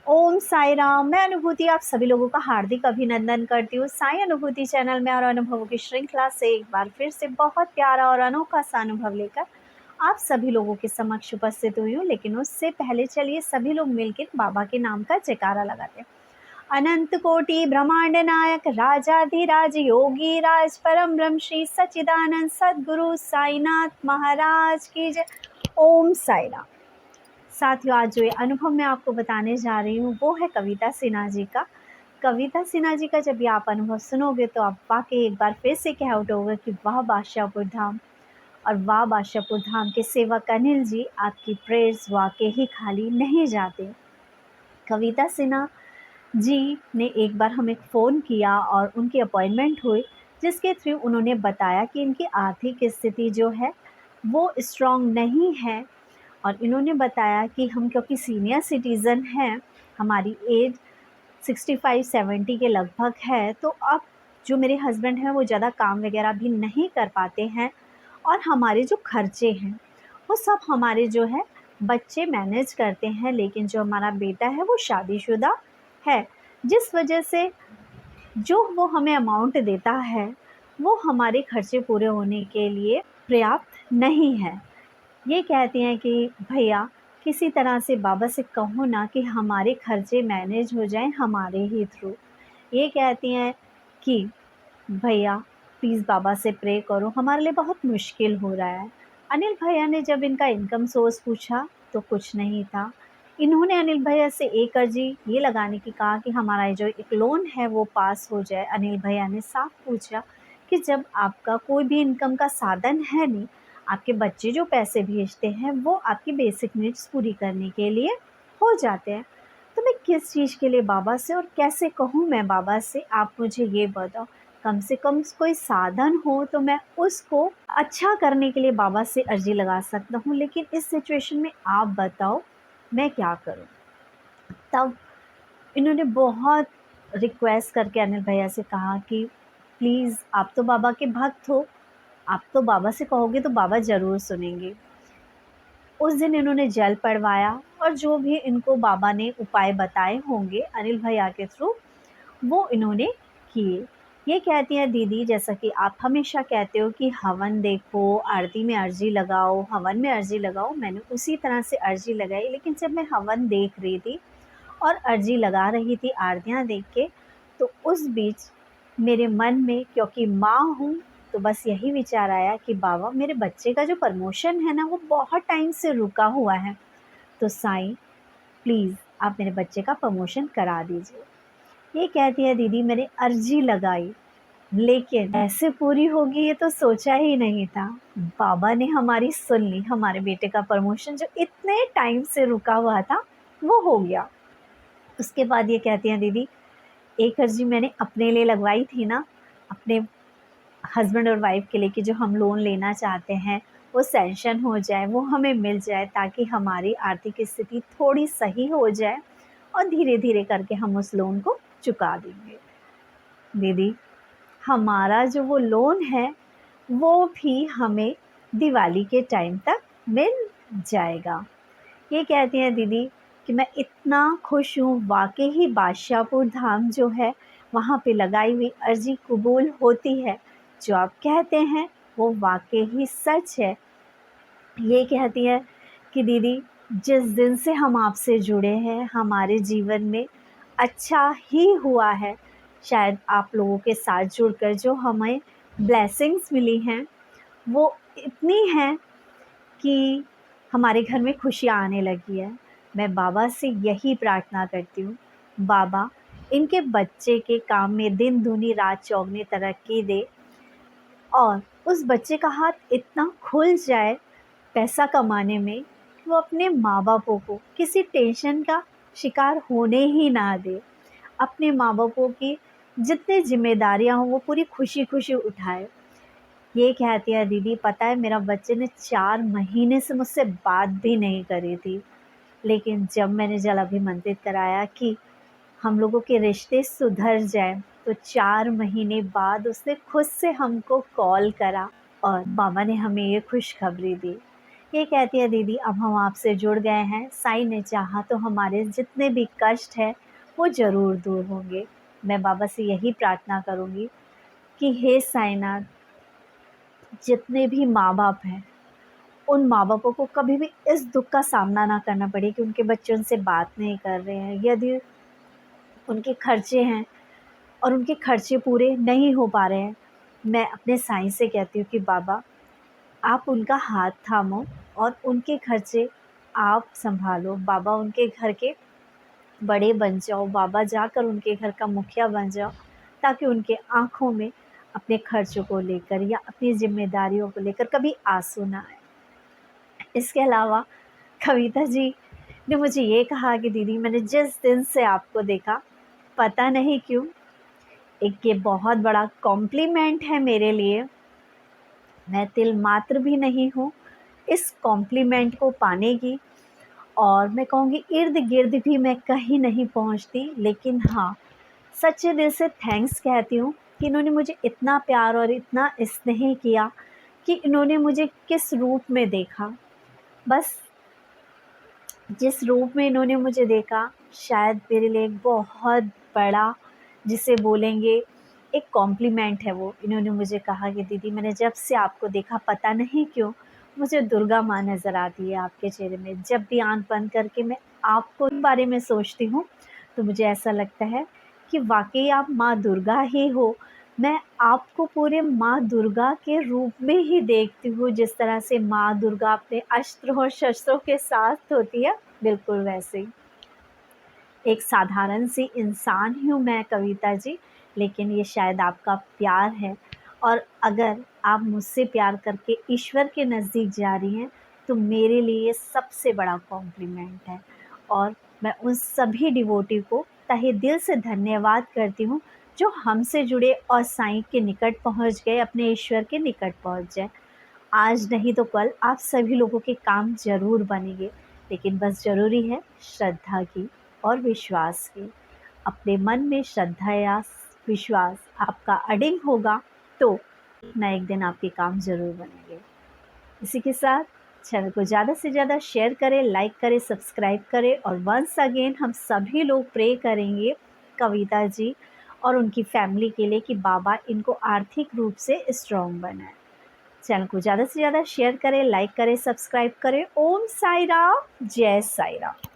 ओम साई राम। मैं अनुभूति आप सभी लोगों का हार्दिक अभिनंदन करती हूँ साई अनुभूति चैनल में और अनुभवों की श्रृंखला से एक बार फिर से बहुत प्यारा और अनोखा सा अनुभव लेकर आप सभी लोगों के समक्ष उपस्थित हुई हूँ। लेकिन उससे पहले चलिए सभी लोग मिलकर बाबा के नाम का जयकारा लगाते हैं। अनंत कोटि ब्रह्मांड नायक राजाधिराज योगी राज परम ब्रह्म श्री सच्चिदानंद सद्गुरु साईनाथ महाराज की जय। ओम साई राम। साथियों, आज जो ये अनुभव मैं आपको बताने जा रही हूँ वो है कविता सिन्हा जी का। कविता सिन्हा जी का जब ये आप अनुभव सुनोगे तो आप वाकई एक बार फिर से कह उठोगे कि वाह बादशाहपुर धाम। और वाह बादशाहपुर धाम के सेवक अनिल जी, आपकी प्रेयर्स वाकई ही खाली नहीं जाते। कविता सिन्हा जी ने एक बार हमें फ़ोन किया और उनकी अपॉइंटमेंट हुई, जिसके थ्रू उन्होंने बताया कि इनकी आर्थिक स्थिति जो है वो स्ट्रॉन्ग नहीं है। और इन्होंने बताया कि हम क्योंकि सीनियर सिटीज़न हैं, हमारी एज 65-70 के लगभग है, तो अब जो मेरे हस्बैंड हैं वो ज़्यादा काम वगैरह भी नहीं कर पाते हैं और हमारे जो खर्चे हैं वो सब हमारे जो है बच्चे मैनेज करते हैं। लेकिन जो हमारा बेटा है वो शादीशुदा है, जिस वजह से जो वो हमें अमाउंट देता है वो हमारे खर्चे पूरे होने के लिए पर्याप्त नहीं है। ये कहती हैं कि भैया किसी तरह से बाबा से कहो ना कि हमारे खर्चे मैनेज हो जाएं हमारे ही थ्रू। ये कहती हैं कि भैया प्लीज़ बाबा से प्रे करो, हमारे लिए बहुत मुश्किल हो रहा है। अनिल भैया ने जब इनका इनकम सोर्स पूछा तो कुछ नहीं था। इन्होंने अनिल भैया से एक अर्जी ये लगाने की कहा कि हमारा जो एक लोन है वो पास हो जाए। अनिल भैया ने साफ पूछा कि जब आपका कोई भी इनकम का साधन है नहीं, आपके बच्चे जो पैसे भेजते हैं वो आपकी बेसिक नीड्स पूरी करने के लिए हो जाते हैं, तो मैं किस चीज़ के लिए बाबा से और कैसे कहूँ मैं बाबा से, आप मुझे ये बताओ। कम से कम कोई साधन हो तो मैं उसको अच्छा करने के लिए बाबा से अर्जी लगा सकता हूँ, लेकिन इस सिचुएशन में आप बताओ मैं क्या करूँ। तब इन्होंने बहुत रिक्वेस्ट करके अनिल भैया से कहा कि प्लीज़ आप तो बाबा के भक्त हो, आप तो बाबा से कहोगे तो बाबा ज़रूर सुनेंगे। उस दिन इन्होंने जल पड़वाया और जो भी इनको बाबा ने उपाय बताए होंगे अनिल भैया के थ्रू वो इन्होंने किए। ये कहती हैं दीदी, जैसा कि आप हमेशा कहते हो कि हवन देखो, आरती में अर्जी लगाओ, हवन में अर्जी लगाओ, मैंने उसी तरह से अर्जी लगाई। लेकिन जब मैं हवन देख रही थी और अर्जी लगा रही थी आरतियाँ देख के, तो उस बीच मेरे मन में, क्योंकि माँ हूँ, तो बस यही विचार आया कि बाबा मेरे बच्चे का जो प्रमोशन है ना वो बहुत टाइम से रुका हुआ है, तो साईं प्लीज़ आप मेरे बच्चे का प्रमोशन करा दीजिए। ये कहती है दीदी मैंने अर्जी लगाई लेकिन ऐसे पूरी होगी ये तो सोचा ही नहीं था। बाबा ने हमारी सुन ली, हमारे बेटे का प्रमोशन जो इतने टाइम से रुका हुआ था वो हो गया। उसके बाद ये कहती हैं दीदी एक अर्जी मैंने अपने लिए लगवाई थी ना, अपने हस्बैंड और वाइफ के लिए, कि जो हम लोन लेना चाहते हैं वो सैंक्शन हो जाए, वो हमें मिल जाए, ताकि हमारी आर्थिक स्थिति थोड़ी सही हो जाए और धीरे धीरे करके हम उस लोन को चुका देंगे। दीदी हमारा जो वो लोन है वो भी हमें दिवाली के टाइम तक मिल जाएगा। ये कहती हैं दीदी कि मैं इतना खुश हूँ, वाकई ही बादशाहपुर धाम जो है वहाँ पे लगाई हुई अर्जी कबूल होती है। जो आप कहते हैं वो वाकई ही सच है। ये कहती है कि दीदी जिस दिन से हम आपसे जुड़े हैं हमारे जीवन में अच्छा ही हुआ है। शायद आप लोगों के साथ जुड़कर जो हमें ब्लेसिंग्स मिली हैं वो इतनी हैं कि हमारे घर में खुशियाँ आने लगी है। मैं बाबा से यही प्रार्थना करती हूँ, बाबा इनके बच्चे के काम में दिन दूनी रात चौगनी तरक्की दे और उस बच्चे का हाथ इतना खुल जाए पैसा कमाने में कि वो अपने माँ बापों को किसी टेंशन का शिकार होने ही ना दे। अपने माँ बापों की जितनी जिम्मेदारियाँ हों वो पूरी खुशी खुशी उठाए। ये कहती है दीदी पता है मेरा बच्चे ने 4 महीने से मुझसे बात भी नहीं करी थी, लेकिन जब मैंने जल अभिमंत्रित कराया कि हम लोगों के रिश्ते सुधर जाए तो 4 महीने बाद उसने खुद से हमको कॉल करा और बाबा ने हमें ये खुशखबरी दी। ये कहती है, दीदी अब हम आपसे जुड़ गए हैं, साईं ने चाहा तो हमारे जितने भी कष्ट हैं वो ज़रूर दूर होंगे। मैं बाबा से यही प्रार्थना करूँगी कि हे साईंनाथ, जितने भी माँ-बाप हैं, उन माँ-बापों को कभी भी इस दुःख का सामना ना करना पड़े कि उनके बच्चे उनसे बात नहीं कर रहे हैं। यदि उनके खर्चे हैं और उनके खर्चे पूरे नहीं हो पा रहे हैं, मैं अपने साईं से कहती हूँ कि बाबा, आप उनका हाथ थामो और उनके खर्चे आप सँभालो। बाबा, उनके घर के बड़े बन जाओ। बाबा, जाकर उनके घर का मुखिया बन जाओ, ताकि उनके आँखों में अपने खर्चों को लेकर या अपनी ज़िम्मेदारियों को लेकर कभी आँसू ना आए। इसके अलावा कविता जी ने मुझे ये कहा कि दीदी, मैंने जिस दिन से आपको देखा, पता नहीं क्यों, एक ये बहुत बड़ा कॉम्प्लीमेंट है मेरे लिए। मैं तिल मात्र भी नहीं हूँ इस कॉम्प्लीमेंट को पाने की, और मैं कहूँगी इर्द-गिर्द भी मैं कहीं नहीं पहुँचती। लेकिन हाँ, सच्चे दिल से थैंक्स कहती हूँ कि इन्होंने मुझे इतना प्यार और इतना स्नेह किया कि इन्होंने मुझे किस रूप में देखा। बस जिस रूप में इन्होंने मुझे देखा, शायद मेरे लिए एक बहुत बड़ा, जिसे बोलेंगे, एक कॉम्प्लीमेंट है वो। इन्होंने मुझे कहा कि दीदी, मैंने जब से आपको देखा, पता नहीं क्यों मुझे दुर्गा माँ नज़र आती है आपके चेहरे में। जब भी आँख बंद करके मैं आपको के बारे में सोचती हूँ, तो मुझे ऐसा लगता है कि वाक़ई आप माँ दुर्गा ही हो। मैं आपको पूरे माँ दुर्गा के रूप में ही देखती हूँ, जिस तरह से माँ दुर्गा अपने अस्त्र और शस्त्रों के साथ होती है, बिल्कुल वैसे ही। एक साधारण सी इंसान ही हूँ मैं कविता जी, लेकिन ये शायद आपका प्यार है। और अगर आप मुझसे प्यार करके ईश्वर के नज़दीक जा रही हैं, तो मेरे लिए ये सबसे बड़ा कॉम्प्लीमेंट है। और मैं उन सभी डिवोटी को तहे दिल से धन्यवाद करती हूँ, जो हमसे जुड़े और साईं के निकट पहुँच गए, अपने ईश्वर के निकट पहुँच जाए। आज नहीं तो कल आप सभी लोगों के काम ज़रूर बनेंगे, लेकिन बस ज़रूरी है श्रद्धा की और विश्वास की। अपने मन में श्रद्धा या विश्वास आपका अडिग होगा, तो एक ना एक दिन आपके काम ज़रूर बनेंगे। इसी के साथ चैनल को ज़्यादा से ज़्यादा शेयर करें, लाइक करें, सब्सक्राइब करें, और वंस अगेन हम सभी लोग प्रे करेंगे कविता जी और उनकी फैमिली के लिए कि बाबा इनको आर्थिक रूप से स्ट्रॉन्ग बनाएं। चैनल को ज़्यादा से ज़्यादा शेयर करें, लाइक करें, सब्सक्राइब करें। ओम साई राम, जय साई राम।